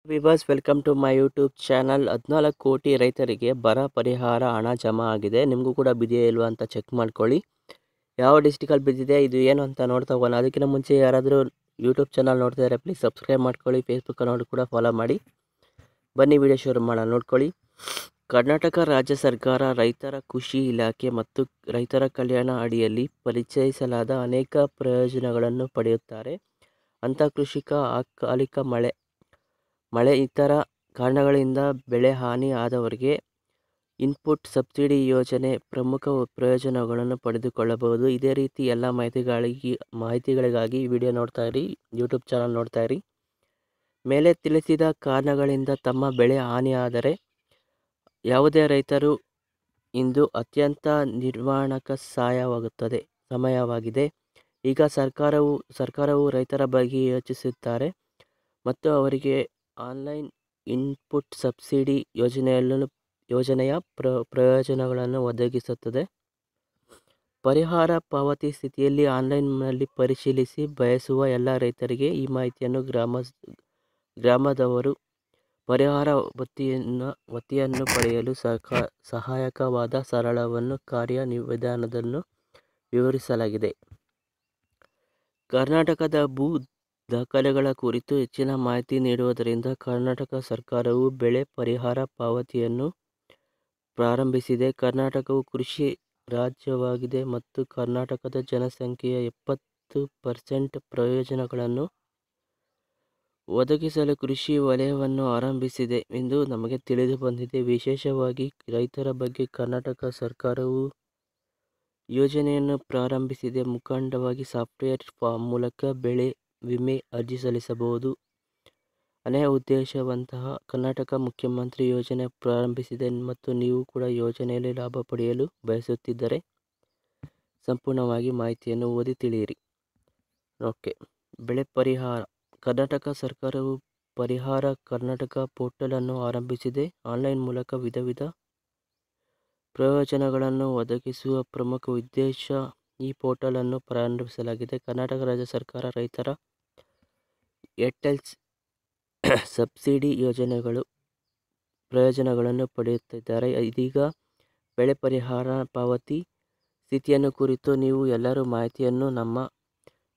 Viewers welcome to my YouTube channel. 14 ಕೋಟಿ ರೈತರಿಗೆ ಬರ ಪರಿಹಾರ ಹಣ ಜಮಾ ಆಗಿದೆ. ನಿಮಗೂ ಕೂಡ ಬಿದೆಯೇ ಇಲ್ವಾ ಅಂತ ಚೆಕ್ ಮಾಡ್ಕೊಳ್ಳಿ. ಯಾವ ಡಿಸ್ಟಿಕಲ್ಲಿ ಬಿದ್ದಿದೆ, ಇದು ಏನು ಅಂತ ನೋಡ್ತಾ ಹೋಗೋಣ. ಅದಕ್ಕಿಂತ ಮುಂಚೆ ಯಾರಾದರೂ ಯೂಟ್ಯೂಬ್ ಚಾನಲ್ ನೋಡ್ತಾ ಇದ್ದಾರೆ ಪ್ಲೀಸ್ ಸಬ್ಸ್ಕ್ರೈಬ್ ಮಾಡ್ಕೊಳ್ಳಿ. ಫೇಸ್ಬುಕ್ ನೋಡಿ ಕೂಡ ಫಾಲೋ ಮಾಡಿ. ಬನ್ನಿ ವಿಡಿಯೋ ಶುರು ಮಾಡೋಣ, ನೋಡ್ಕೊಳ್ಳಿ. ಕರ್ನಾಟಕ ರಾಜ್ಯ ಸರ್ಕಾರ ರೈತರ ಕೃಷಿ ಇಲಾಖೆ ಮತ್ತು ರೈತರ ಕಲ್ಯಾಣ ಅಡಿಯಲ್ಲಿ ಪರಿಚಯಿಸಲಾದ ಅನೇಕ ಪ್ರಯೋಜನಗಳನ್ನು ಪಡೆಯುತ್ತಾರೆ. ಅಂಥ ಕೃಷಿಕ ಅಕಾಲಿಕ ಮಳೆ ಇತರ ಕಾರಣಗಳಿಂದ ಬೆಳೆ ಹಾನಿ ಆದವರಿಗೆ ಇನ್ಪುಟ್ ಸಬ್ಸಿಡಿ ಯೋಜನೆ ಪ್ರಮುಖ ಪ್ರಯೋಜನಗಳನ್ನು ಪಡೆದುಕೊಳ್ಳಬಹುದು. ಇದೇ ರೀತಿ ಎಲ್ಲ ಮಾಹಿತಿಗಳಿಗಾಗಿ ವಿಡಿಯೋ ನೋಡ್ತಾ ಇರಿ, ಯೂಟ್ಯೂಬ್ ಚಾನಲ್ ನೋಡ್ತಾ ಇರಿ. ಮೇಲೆ ತಿಳಿಸಿದ ಕಾರಣಗಳಿಂದ ತಮ್ಮ ಬೆಳೆ ಹಾನಿಯಾದರೆ ಯಾವುದೇ ರೈತರು ಇಂದು ಅತ್ಯಂತ ನಿರ್ವಹಣಕ ಸಮಯವಾಗಿದೆ. ಈಗ ಸರ್ಕಾರವು ರೈತರ ಬಗ್ಗೆ ಯೋಚಿಸುತ್ತಾರೆ ಮತ್ತು ಅವರಿಗೆ ಆನ್ಲೈನ್ ಇನ್ಪುಟ್ ಸಬ್ಸಿಡಿ ಯೋಜನೆಯ ಪ್ರಯೋಜನಗಳನ್ನು ಒದಗಿಸುತ್ತದೆ. ಪರಿಹಾರ ಪಾವತಿ ಸ್ಥಿತಿಯಲ್ಲಿ ಆನ್ಲೈನ್ನಲ್ಲಿ ಪರಿಶೀಲಿಸಿ ಬಯಸುವ ಎಲ್ಲ ರೈತರಿಗೆ ಈ ಮಾಹಿತಿಯನ್ನು ಗ್ರಾಮದವರು ಪರಿಹಾರ ಭತ್ಯೆಯನ್ನು ಪಡೆಯಲು ಸಹಾಯಕವಾದ ಸರಳವನ್ನು ಕಾರ್ಯವಿಧಾನವನ್ನು ವಿವರಿಸಲಾಗಿದೆ. ಕರ್ನಾಟಕದ ಭೂ ದಾಖಲೆಗಳ ಕುರಿತು ಹೆಚ್ಚಿನ ಮಾಹಿತಿ ನೀಡುವುದರಿಂದ ಕರ್ನಾಟಕ ಸರ್ಕಾರವು ಬೆಳೆ ಪರಿಹಾರ ಪಾವತಿಯನ್ನು ಪ್ರಾರಂಭಿಸಿದೆ. ಕರ್ನಾಟಕವು ಕೃಷಿ ರಾಜ್ಯವಾಗಿದೆ ಮತ್ತು ಕರ್ನಾಟಕದ ಜನಸಂಖ್ಯೆಯ 70% ಪ್ರಯೋಜನಗಳನ್ನು ಒದಗಿಸಲು ಕೃಷಿ ವಲಯವನ್ನು ಆರಂಭಿಸಿದೆ ಎಂದು ನಮಗೆ ತಿಳಿದು ಬಂದಿದೆ. ವಿಶೇಷವಾಗಿ ರೈತರ ಬಗ್ಗೆ ಕರ್ನಾಟಕ ಸರ್ಕಾರವು ಯೋಜನೆಯನ್ನು ಪ್ರಾರಂಭಿಸಿದೆ. ಮುಖಂಡವಾಗಿ ಸಾಫ್ಟ್ವೇರ್ ಮೂಲಕ ಬೆಳೆ ವಿಮೆ ಅರ್ಜಿ ಸಲ್ಲಿಸಬಹುದು. ಅನೇ ಉದ್ದೇಶವಂತಹ ಕರ್ನಾಟಕ ಮುಖ್ಯಮಂತ್ರಿ ಯೋಜನೆ ಪ್ರಾರಂಭಿಸಿದೆ ಮತ್ತು ನೀವು ಕೂಡ ಯೋಜನೆಯಲ್ಲಿ ಲಾಭ ಪಡೆಯಲು ಬಯಸುತ್ತಿದ್ದರೆ ಸಂಪೂರ್ಣವಾಗಿ ಮಾಹಿತಿಯನ್ನು ಓದಿ ತಿಳಿಯಿರಿ. ಓಕೆ, ಬೆಳೆ ಪರಿಹಾರ. ಕರ್ನಾಟಕ ಸರ್ಕಾರವು ಪರಿಹಾರ ಕರ್ನಾಟಕ ಪೋರ್ಟಲ್ ಅನ್ನು ಆರಂಭಿಸಿದೆ. ಆನ್ಲೈನ್ ಮೂಲಕ ವಿವಿಧ ಪ್ರಯೋಜನಗಳನ್ನು ಒದಗಿಸುವ ಪ್ರಮುಖ ಉದ್ದೇಶ ಈ ಪೋರ್ಟಲ್ ಅನ್ನು ಪ್ರಾರಂಭಿಸಲಾಗಿದೆ. ಕರ್ನಾಟಕ ರಾಜ್ಯ ಸರ್ಕಾರ ರೈತರ ಏರ್ಟೆಲ್ ಸಬ್ಸಿಡಿ ಪ್ರಯೋಜನಗಳನ್ನು ಪಡೆಯುತ್ತಿದ್ದಾರೆ. ಇದೀಗ ಬೆಳೆ ಪರಿಹಾರ ಪಾವತಿ ಸ್ಥಿತಿಯನ್ನು ಕುರಿತು ನೀವು ಎಲ್ಲರೂ ಮಾಹಿತಿಯನ್ನು ನಮ್ಮ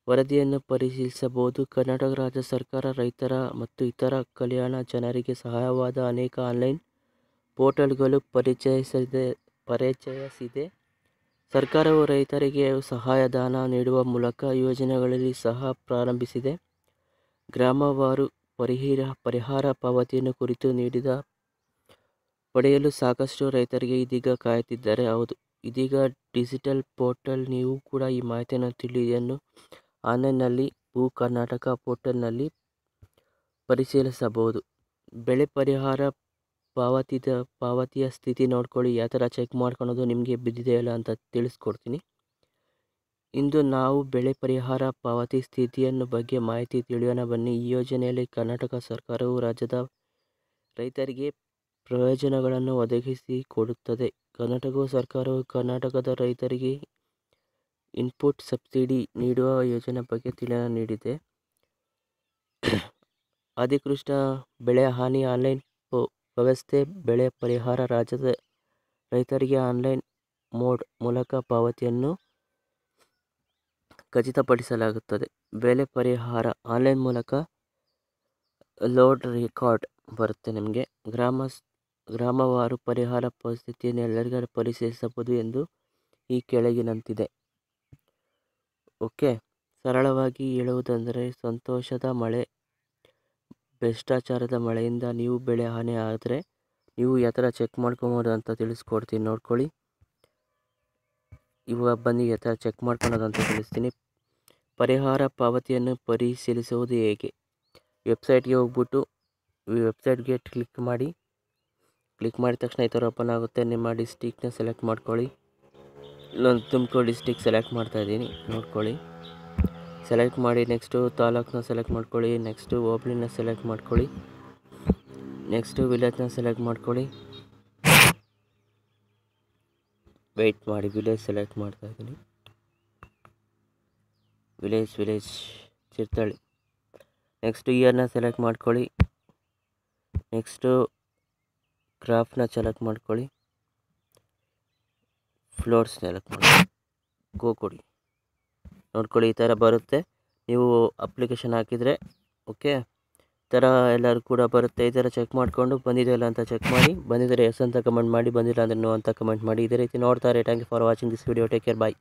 ವರದಿಯನ್ನು ಪರಿಶೀಲಿಸಬಹುದು. ಕರ್ನಾಟಕ ರಾಜ್ಯ ಸರ್ಕಾರ ರೈತರ ಮತ್ತು ಇತರ ಕಲ್ಯಾಣ ಜನರಿಗೆ ಸಹಾಯವಾದ ಅನೇಕ ಆನ್ಲೈನ್ ಪೋರ್ಟಲ್ಗಳು ಪರಿಚಯಿಸಿದೆ. ಸರ್ಕಾರವು ರೈತರಿಗೆ ಸಹಾಯಧನ ನೀಡುವ ಮೂಲಕ ಯೋಜನೆಗಳಲ್ಲಿ ಸಹ ಪ್ರಾರಂಭಿಸಿದೆ. ಗ್ರಾಮವಾರು ಪರಿಹಾರ ಪಾವತಿಯನ್ನು ಕುರಿತು ಪಡೆಯಲು ಸಾಕಷ್ಟು ರೈತರಿಗೆ ಇದೀಗ ಕಾಯುತ್ತಿದ್ದಾರೆ. ಹೌದು, ಇದೀಗ ಡಿಜಿಟಲ್ ಪೋರ್ಟಲ್. ನೀವು ಕೂಡ ಈ ಮಾಹಿತಿಯನ್ನು ತಿಳಿಯನ್ನು ಆನ್ಲೈನ್ನಲ್ಲಿ ಭೂ ಕರ್ನಾಟಕ ಪೋರ್ಟಲ್ನಲ್ಲಿ ಪರಿಶೀಲಿಸಬಹುದು. ಬೆಳೆ ಪರಿಹಾರ ಪಾವತಿಯ ಸ್ಥಿತಿ ನೋಡ್ಕೊಳ್ಳಿ. ಯಾವ ಥರ ಚೆಕ್ ಮಾಡ್ಕೊಳೋದು, ನಿಮಗೆ ಬಿದ್ದಿದೆಯಲ್ಲ ಅಂತ ತಿಳಿಸ್ಕೊಡ್ತೀನಿ. ಇಂದು ನಾವು ಬೆಳೆ ಪರಿಹಾರ ಪಾವತಿ ಸ್ಥಿತಿಯನ್ನು ಬಗ್ಗೆ ಮಾಹಿತಿ ತಿಳಿಯೋಣ ಬನ್ನಿ. ಈ ಯೋಜನೆಯಲ್ಲಿ ಕರ್ನಾಟಕ ಸರ್ಕಾರವು ರಾಜ್ಯದ ರೈತರಿಗೆ ಪ್ರಯೋಜನಗಳನ್ನು ಒದಗಿಸಿಕೊಡುತ್ತದೆ. ಕರ್ನಾಟಕ ಸರ್ಕಾರವು ಕರ್ನಾಟಕದ ರೈತರಿಗೆ ಇನ್ಪುಟ್ ಸಬ್ಸಿಡಿ ನೀಡುವ ಯೋಜನೆ ಬಗ್ಗೆ ತಿಳಿಯನ್ನು ನೀಡಿದೆ. ಅಧಿಕೃತ ಬೆಳೆ ಹಾನಿ ಆನ್ಲೈನ್ ವ್ಯವಸ್ಥೆ. ಬೆಳೆ ಪರಿಹಾರ ರಾಜ್ಯದ ರೈತರಿಗೆ ಆನ್ಲೈನ್ ಮೋಡ್ ಮೂಲಕ ಪಾವತಿಯನ್ನು ಖಚಿತಪಡಿಸಲಾಗುತ್ತದೆ. ಬೆಳೆ ಪರಿಹಾರ ಆನ್ಲೈನ್ ಮೂಲಕ ಲೋಡ್ ರೆಕಾರ್ಡ್ ಬರುತ್ತೆ ನಿಮಗೆ. ಗ್ರಾಮವಾರು ಪರಿಹಾರ ಪರಿಸ್ಥಿತಿಯನ್ನು ಎಲ್ಲರಿಗೂ ಪರಿಶೀಲಿಸಬಹುದು ಎಂದು ಈ ಕೆಳಗಿನಂತಿದೆ. ಓಕೆ, ಸರಳವಾಗಿ ಹೇಳುವುದಂದರೆ ಸಂತೋಷದ ಮಳೆ, ಭ್ರಷ್ಟಾಚಾರದ ಮಳೆಯಿಂದ ನೀವು ಬೆಳೆ ಹಾನಿ ಆದರೆ ನೀವು ಯಾವ ಥರ ಚೆಕ್ ಮಾಡ್ಕೊಬೋದು ಅಂತ ತಿಳಿಸ್ಕೊಡ್ತೀನಿ, ನೋಡ್ಕೊಳ್ಳಿ. ಇವಾಗ ಬನ್ನಿ ಯಾವ ಥರ ಚೆಕ್ ಮಾಡ್ಕೊಳೋದು ಅಂತ ತಿಳಿಸ್ತೀನಿ. ಪರಿಹಾರ ಪಾವತಿಯನ್ನು ಪರಿಶೀಲಿಸುವುದು ಹೇಗೆ? ವೆಬ್ಸೈಟ್ಗೆ ಹೋಗ್ಬಿಟ್ಟು ವೆಬ್ಸೈಟ್ಗೆ ಕ್ಲಿಕ್ ಮಾಡಿದ ತಕ್ಷಣ ಈ ಥರ ಓಪನ್ ಆಗುತ್ತೆ. ನಿಮ್ಮ ಡಿಸ್ಟಿಕ್ನ ಸೆಲೆಕ್ಟ್ ಮಾಡ್ಕೊಳ್ಳಿ. ನಾನು ತುಮಕೂರು ಡಿಸ್ಟಿಕ್ ಸೆಲೆಕ್ಟ್ ಮಾಡ್ತಾಯಿದ್ದೀನಿ, ನೋಡ್ಕೊಳ್ಳಿ. ಸೆಲೆಕ್ಟ್ ಮಾಡಿ ನೆಕ್ಸ್ಟು ತಾಲೂಕನ್ನ ಸೆಲೆಕ್ಟ್ ಮಾಡ್ಕೊಳ್ಳಿ. ನೆಕ್ಸ್ಟು ಹೋಬಳಿನ ಸೆಲೆಕ್ಟ್ ಮಾಡ್ಕೊಳ್ಳಿ. ನೆಕ್ಸ್ಟು ವಿಲೇಜ್ನ ಸೆಲೆಕ್ಟ್ ಮಾಡ್ಕೊಳ್ಳಿ. ವೆಯ್ಟ್ ಮಾಡಿ, ವಿಲೇಜ್ ಸೆಲೆಕ್ಟ್ ಮಾಡ್ತಾಯಿದ್ದೀನಿ. ವಿಲೇಜ್ ಚಿರ್ತಳ್ಳಿ. ನೆಕ್ಸ್ಟ್ ಇಯರ್ನ ಸೆಲೆಕ್ಟ್ ಮಾಡ್ಕೊಳ್ಳಿ. ನೆಕ್ಸ್ಟು ಕ್ರಾಫ್ಟ್ನ ಸೆಲೆಕ್ಟ್ ಮಾಡ್ಕೊಳ್ಳಿ, ಫ್ಲೋರ್ಸ್ ಸೆಲೆಕ್ಟ್ ಮಾಡಿ ಗೋ ಕೊಡಿ. ನೋಡ್ಕೊಳ್ಳಿ ಈ ಥರ ಬರುತ್ತೆ. ನೀವು ಅಪ್ಲಿಕೇಶನ್ ಹಾಕಿದರೆ ಓಕೆ ಈ ಥರ ಎಲ್ಲರೂ ಕೂಡ ಬರುತ್ತೆ. ಈ ಥರ ಚೆಕ್ ಮಾಡಿಕೊಂಡು ಬಂದಿದೆಯಲ್ಲ ಅಂತ ಚೆಕ್ ಮಾಡಿ, ಬಂದಿದ್ದರೆ ಎಸ್ ಅಂತ ಕಮೆಂಟ್ ಮಾಡಿ, ಬಂದಿಲ್ಲ ಅಂದರೆ ನೋ ಅಂತ ಕಮೆಂಟ್ ಮಾಡಿ. ಇದೇ ರೀತಿ ನೋಡ್ತಾರೆ. Thank you for watching this video. Take care, bye.